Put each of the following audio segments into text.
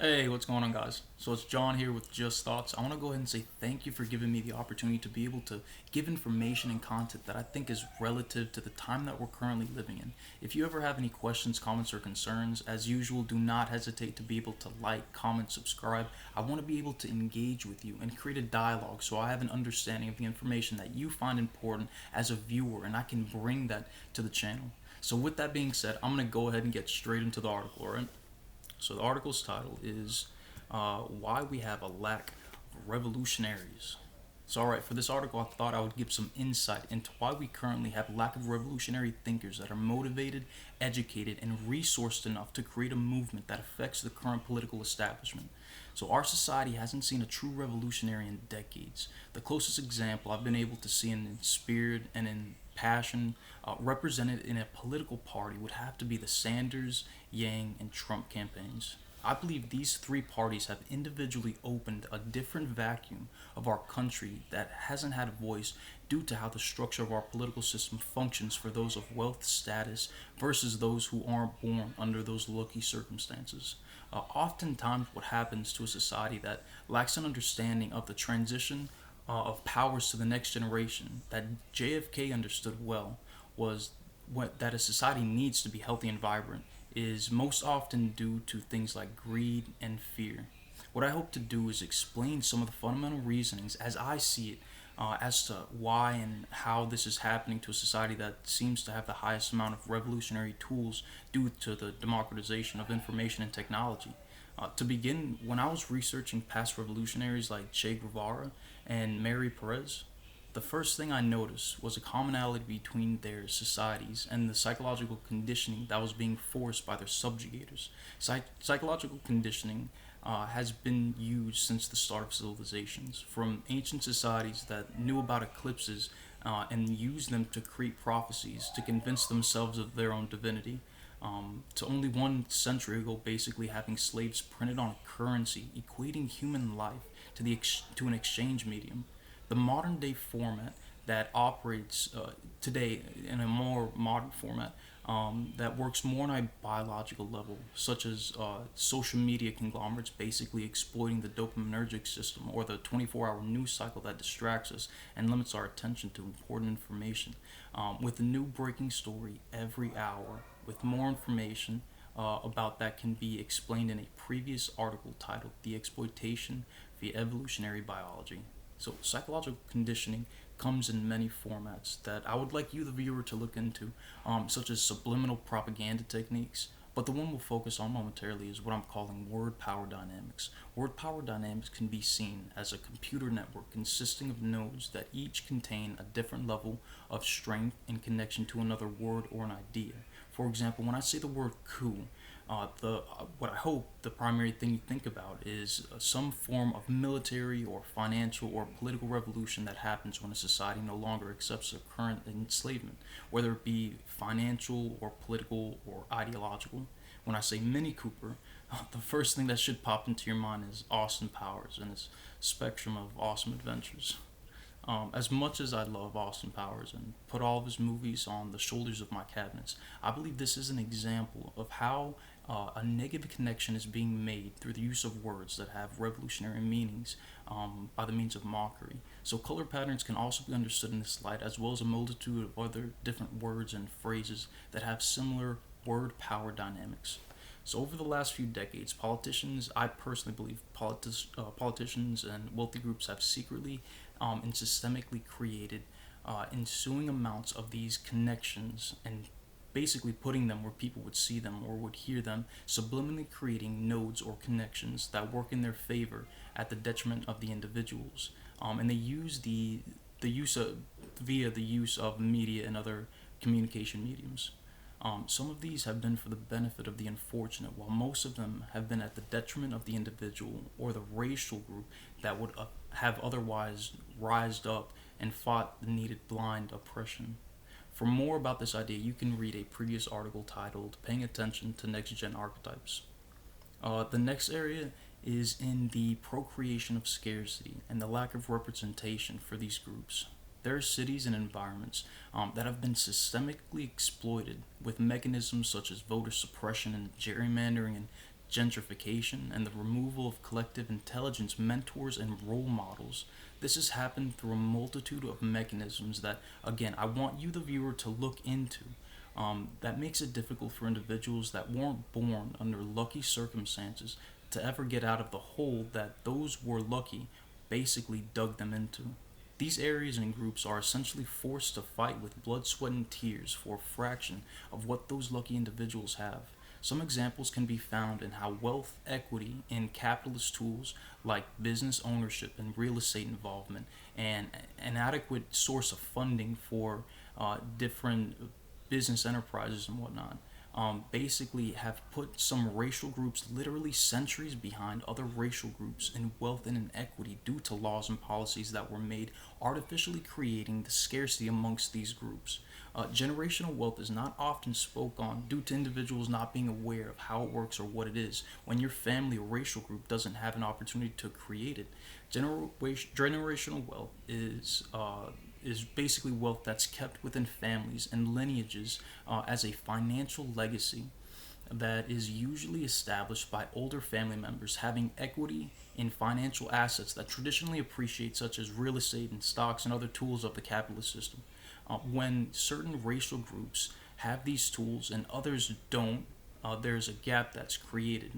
Hey, what's going on, guys? So it's John here with Just Thoughts. I want to go ahead and say thank you for giving me the opportunity to be able to give information and content that I think is relative to the time that we're currently living in. If you ever have any questions, comments, or concerns, as usual, do not hesitate to be able to like, comment, subscribe. I want to be able to engage with you and create a dialogue so I have an understanding of the information that you find important as a viewer and I can bring that to the channel. So, with that being said, I'm going to go ahead and get straight into the article, alright? So the article's title is Why We Have a Lack of Revolutionaries. So, alright, for this article, I thought I would give some insight into why we currently have a lack of revolutionary thinkers that are motivated, educated, and resourced enough to create a movement that affects the current political establishment. So, our society hasn't seen a true revolutionary in decades. The closest example I've been able to see in spirit and in passion represented in a political party would have to be the Sanders, Yang, and Trump campaigns. I believe these three parties have individually opened a different vacuum of our country that hasn't had a voice due to how the structure of our political system functions for those of wealth status versus those who aren't born under those lucky circumstances. Oftentimes, what happens to a society that lacks an understanding of the transition of powers to the next generation that JFK understood well was that a society needs to be healthy and vibrant is most often due to things like greed and fear. What I hope to do is explain some of the fundamental reasonings as I see it as to why and how this is happening to a society that seems to have the highest amount of revolutionary tools due to the democratization of information and technology. To begin, when I was researching past revolutionaries like Che Guevara and Mary Perez, the first thing I noticed was a commonality between their societies and the psychological conditioning that was being forced by their subjugators. Psychological conditioning has been used since the start of civilizations, from ancient societies that knew about eclipses and used them to create prophecies to convince themselves of their own divinity. To only 1 century ago, basically having slaves printed on a currency, equating human life to an exchange medium. The modern day format that operates today in a more modern format that works more on a biological level, such as social media conglomerates basically exploiting the dopaminergic system or the 24-hour news cycle that distracts us and limits our attention to important information. With a new breaking story every hour, with more information about that can be explained in a previous article titled The Exploitation via Evolutionary Biology. So, psychological conditioning comes in many formats that I would like you, the viewer, to look into, such as subliminal propaganda techniques. But the one we'll focus on momentarily is what I'm calling word power dynamics. Word power dynamics can be seen as a computer network consisting of nodes that each contain a different level of strength in connection to another word or an idea. For example, when I say the word coup, the what I hope the primary thing you think about is some form of military or financial or political revolution that happens when a society no longer accepts the current enslavement, whether it be financial or political or ideological. When I say Mini Cooper, the first thing that should pop into your mind is Austin Powers and his spectrum of awesome adventures. As much as I love Austin Powers and put all of his movies on the shoulders of my cabinets, I believe this is an example of how a negative connection is being made through the use of words that have revolutionary meanings by the means of mockery. So, color patterns can also be understood in this light, as well as a multitude of other different words and phrases that have similar word power dynamics. So, over the last few decades, I personally believe politicians and wealthy groups have secretly and systemically created ensuing amounts of these connections and basically putting them where people would see them or would hear them, subliminally creating nodes or connections that work in their favor at the detriment of the individuals. And they use the use of via the use of media and other communication mediums. Some of these have been for the benefit of the unfortunate, while most of them have been at the detriment of the individual or the racial group that would have otherwise rised up and fought the needed blind oppression. For more about this idea, you can read a previous article titled Paying Attention to Next Gen Archetypes. The next area is in the procreation of scarcity and the lack of representation for these groups. There are cities and environments that have been systemically exploited with mechanisms such as voter suppression and gerrymandering and gentrification, and the removal of collective intelligence mentors and role models. This has happened through a multitude of mechanisms that, again, I want you, the viewer, to look into. That makes it difficult for individuals that weren't born under lucky circumstances to ever get out of the hole that those were lucky basically dug them into. These areas and groups are essentially forced to fight with blood, sweat, and tears for a fraction of what those lucky individuals have. Some examples can be found in how wealth, equity, and capitalist tools like business ownership and real estate involvement, and an adequate source of funding for different business enterprises and whatnot, basically have put some racial groups literally centuries behind other racial groups in wealth and in equity due to laws and policies that were made, artificially creating the scarcity amongst these groups. Generational wealth is not often spoke on due to individuals not being aware of how it works or what it is when your family or racial group doesn't have an opportunity to create it. Generational wealth is basically wealth that's kept within families and lineages as a financial legacy that is usually established by older family members having equity in financial assets that traditionally appreciate, such as real estate and stocks and other tools of the capitalist system. When certain racial groups have these tools and others don't, there's a gap that's created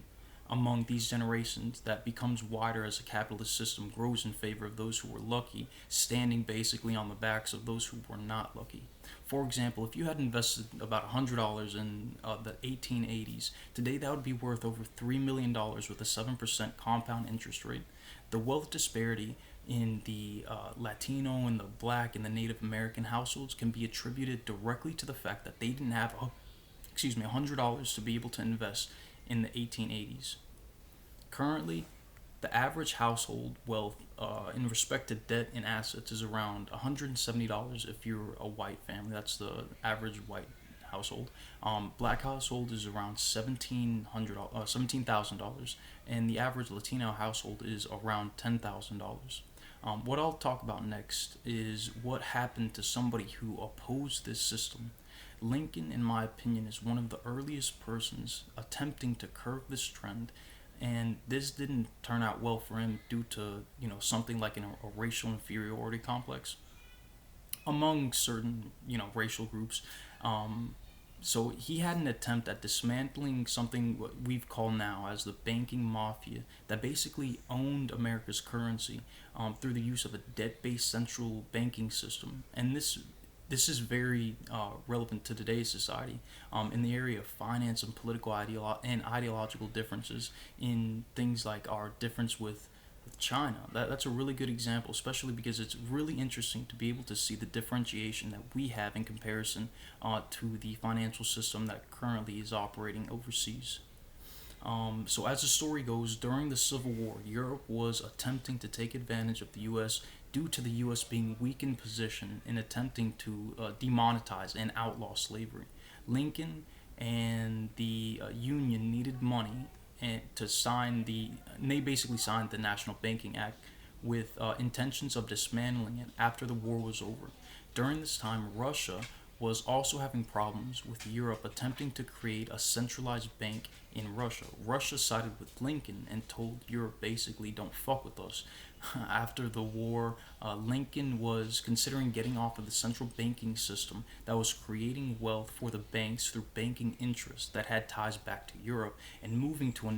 among these generations that becomes wider as the capitalist system grows in favor of those who were lucky, standing basically on the backs of those who were not lucky. For example, if you had invested about $100 in the 1880s, today that would be worth over $3 million with a 7% compound interest rate. The wealth disparity in the Latino and the Black and the Native American households can be attributed directly to the fact that they didn't have, $100 to be able to invest in the 1880s. Currently, the average household wealth in respect to debt and assets is around $170 if you're a white family. That's the average white household. Black household is around $17,000, and the average Latino household is around $10,000. What I'll talk about next is what happened to somebody who opposed this system. Lincoln, in my opinion, is one of the earliest persons attempting to curb this trend, and this didn't turn out well for him due to something like a racial inferiority complex among certain racial groups. So he had an attempt at dismantling something what we've called now as the banking mafia that basically owned America's currency through the use of a debt-based central banking system, and this is very relevant to today's society in the area of finance and political and ideological differences in things like our difference with China. That's a really good example, especially because it's really interesting to be able to see the differentiation that we have in comparison to the financial system that currently is operating overseas. So as the story goes, during the Civil War, Europe was attempting to take advantage of the U.S. due to the U.S. being weak in position in attempting to demonetize and outlaw slavery. Lincoln and the Union needed money and they basically signed the National Banking Act with intentions of dismantling it after the war was over. During this time, Russia was also having problems with Europe attempting to create a centralized bank in Russia. Russia sided with Lincoln and told Europe basically, don't fuck with us. After the war, Lincoln was considering getting off of the central banking system that was creating wealth for the banks through banking interests that had ties back to Europe and moving to a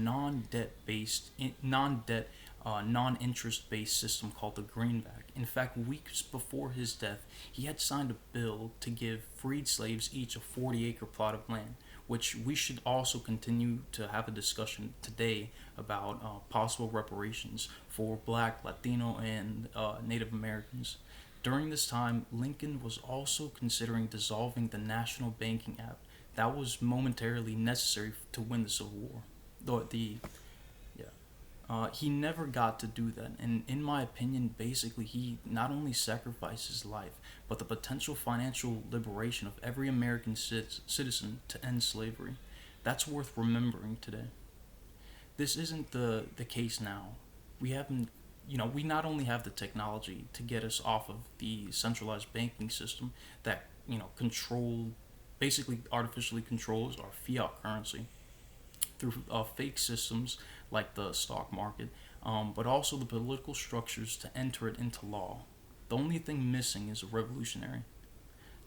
non-interest based system called the Greenback. In fact, weeks before his death, he had signed a bill to give freed slaves each a 40-acre plot of land, which we should also continue to have a discussion today about possible reparations for Black, Latino, and Native Americans. During this time, Lincoln was also considering dissolving the National Banking Act that was momentarily necessary to win the Civil War. He never got to do that, and in my opinion, basically, he not only sacrificed his life, but the potential financial liberation of every American citizen to end slavery. That's worth remembering today. This isn't the case now. We haven't, we not only have the technology to get us off of the centralized banking system that, basically artificially controls our fiat currency, through fake systems like the stock market, but also the political structures to enter it into law. The only thing missing is a revolutionary.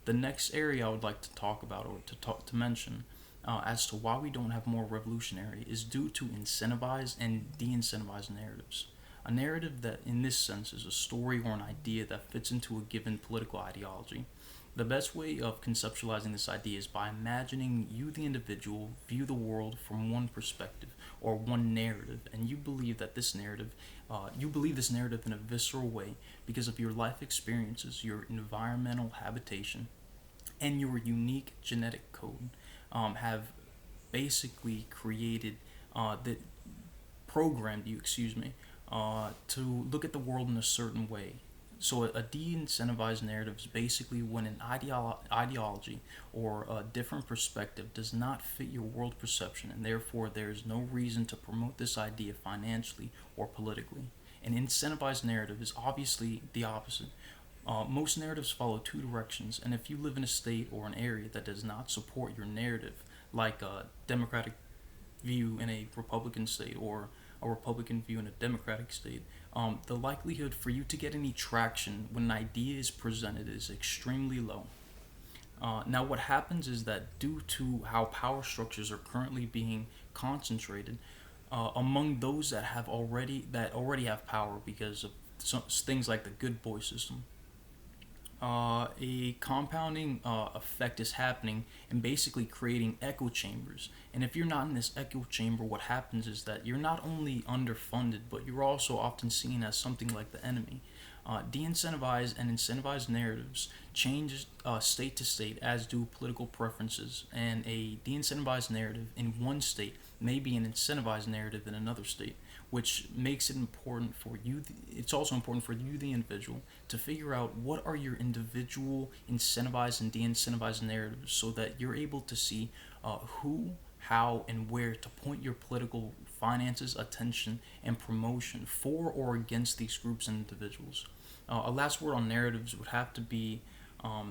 The next area I would like to talk about, or to mention, as to why we don't have more revolutionary, is due to incentivized and de-incentivized narratives. A narrative that, in this sense, is a story or an idea that fits into a given political ideology. The best way of conceptualizing this idea is by imagining you, the individual, view the world from one perspective or one narrative, and you believe this narrative in a visceral way because of your life experiences, your environmental habitation, and your unique genetic code have basically created that programmed you, to look at the world in a certain way. So a de-incentivized narrative is basically when an ideology or a different perspective does not fit your world perception, and therefore there is no reason to promote this idea financially or politically. An incentivized narrative is obviously the opposite. Most narratives follow two directions, and if you live in a state or an area that does not support your narrative, like a Democratic view in a Republican state or a Republican view in a Democratic state, the likelihood for you to get any traction when an idea is presented is extremely low. Now, what happens is that due to how power structures are currently being concentrated among those that already have power because of things like the good boy system, a compounding effect is happening and basically creating echo chambers. And if you're not in this echo chamber, what happens is that you're not only underfunded, but you're also often seen as something like the enemy. De-incentivized and incentivized narratives change state to state, as do political preferences, and a de-incentivized narrative in one state may be an incentivized narrative in another state, which makes it important for you. It's also important for you, the individual, to figure out what are your individual incentivized and de-incentivized narratives, so that you're able to see who, how, and where to point your political finances, attention, and promotion for or against these groups and individuals. A last word on narratives would have to be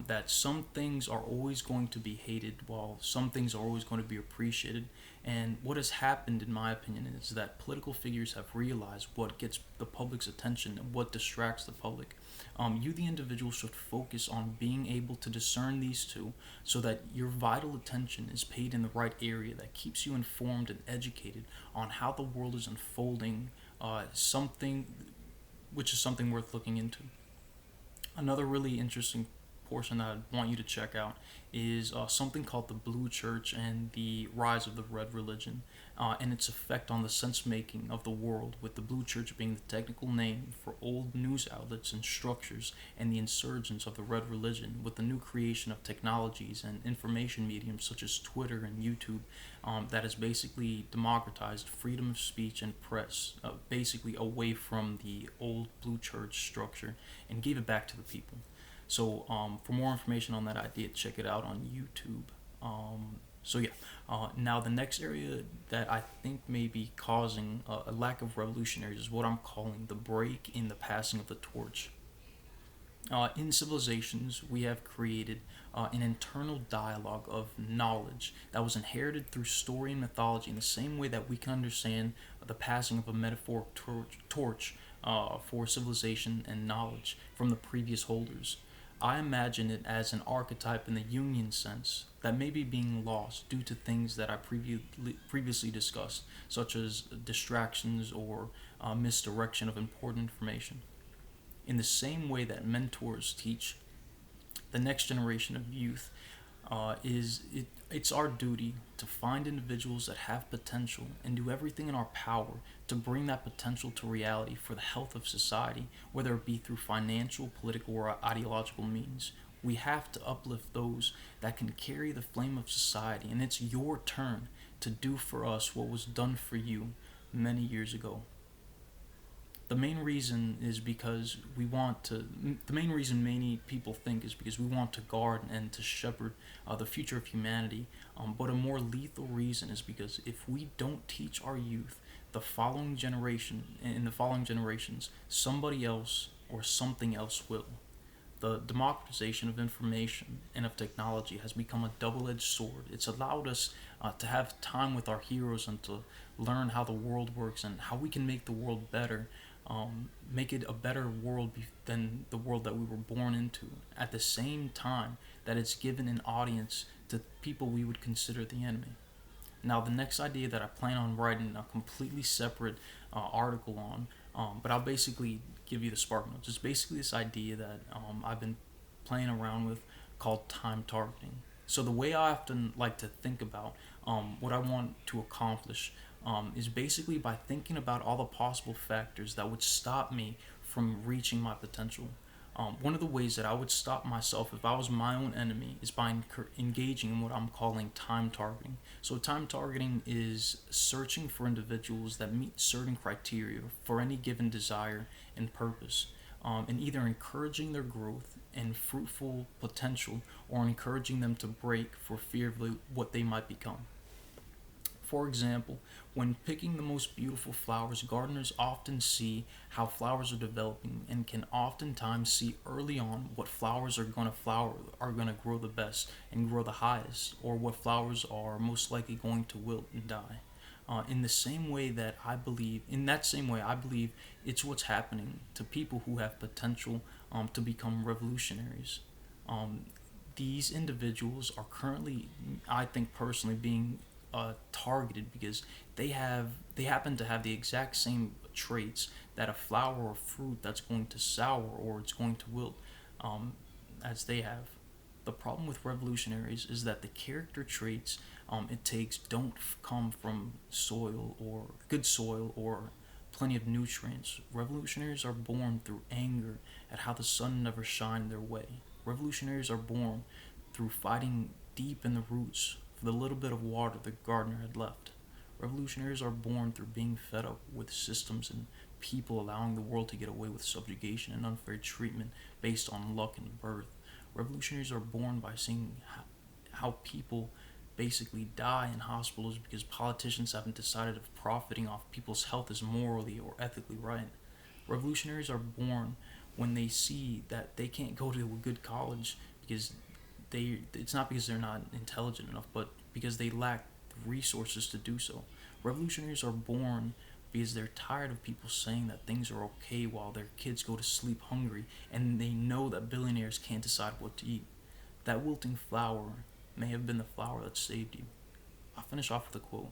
that some things are always going to be hated while some things are always going to be appreciated. And what has happened, in my opinion, is that political figures have realized what gets the public's attention and what distracts the public. You, the individual, should focus on being able to discern these two so that your vital attention is paid in the right area that keeps you informed and educated on how the world is unfolding, something which is something worth looking into. Another really interesting portion that I want you to check out is something called the Blue Church and the rise of the Red Religion, and its effect on the sense making of the world, with the Blue Church being the technical name for old news outlets and structures, and the insurgence of the Red Religion with the new creation of technologies and information mediums such as Twitter and YouTube, that has basically democratized freedom of speech and press, basically away from the old Blue Church structure, and gave it back to the people. So, for more information on that idea, check it out on YouTube. Now the next area that I think may be causing a lack of revolutionaries is what I'm calling the break in the passing of the torch. In civilizations, we have created an internal dialogue of knowledge that was inherited through story and mythology, in the same way that we can understand the passing of a metaphoric torch for civilization and knowledge from the previous holders. I imagine it as an archetype in the Jungian sense that may be being lost due to things that I previously discussed, such as distractions or misdirection of important information. In the same way that mentors teach the next generation of youth, it's our duty to find individuals that have potential and do everything in our power to bring that potential to reality for the health of society, whether it be through financial, political, or ideological means. We have to uplift those that can carry the flame of society, and it's your turn to do for us what was done for you many years ago. The main reason is because the main reason many people think is because we want to guard and to shepherd the future of humanity. But a more lethal reason is because if we don't teach our youth, in the following generations, somebody else or something else will. The democratization of information and of technology has become a double-edged sword. It's allowed us to have time with our heroes and to learn how the world works and how we can make the world better, make it a better world than the world that we were born into. At the same time that it's given an audience to people we would consider the enemy. Now, the next idea that I plan on writing a completely separate article on, but I'll basically give you the spark notes. It's basically this idea that I've been playing around with called time targeting. So, the way I often like to think about what I want to accomplish is basically by thinking about all the possible factors that would stop me from reaching my potential. One of the ways that I would stop myself if I was my own enemy is by engaging in what I'm calling time targeting. So, time targeting is searching for individuals that meet certain criteria for any given desire and purpose, and either encouraging their growth and fruitful potential or encouraging them to break for fear of what they might become. For example, when picking the most beautiful flowers, gardeners often see how flowers are developing and can oftentimes see early on what flowers are going to grow the best and grow the highest, or what flowers are most likely going to wilt and die. In that same way, I believe it's what's happening to people who have potential to become revolutionaries. Um, these individuals are currently, I think personally, being targeted because they happen to have the exact same traits that a flower or fruit that's going to sour or it's going to wilt, um, as they have. The problem with revolutionaries is that the character traits it takes don't come from soil or plenty of nutrients. Revolutionaries are born through anger at how the sun never shined their way. Revolutionaries are born through fighting deep in the roots for the little bit of water the gardener had left. Revolutionaries are born through being fed up with systems and people allowing the world to get away with subjugation and unfair treatment based on luck and birth. Revolutionaries are born by seeing how people basically die in hospitals because politicians haven't decided if profiting off people's health is morally or ethically right. Revolutionaries are born when they see that they can't go to a good college because it's not because they're not intelligent enough, but because they lack the resources to do so. Revolutionaries are born because they're tired of people saying that things are okay while their kids go to sleep hungry and they know that billionaires can't decide what to eat. That wilting flower may have been the flower that saved you. I'll finish off with a quote.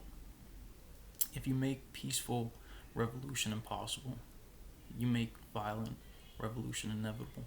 If you make peaceful revolution impossible, you make violent revolution inevitable.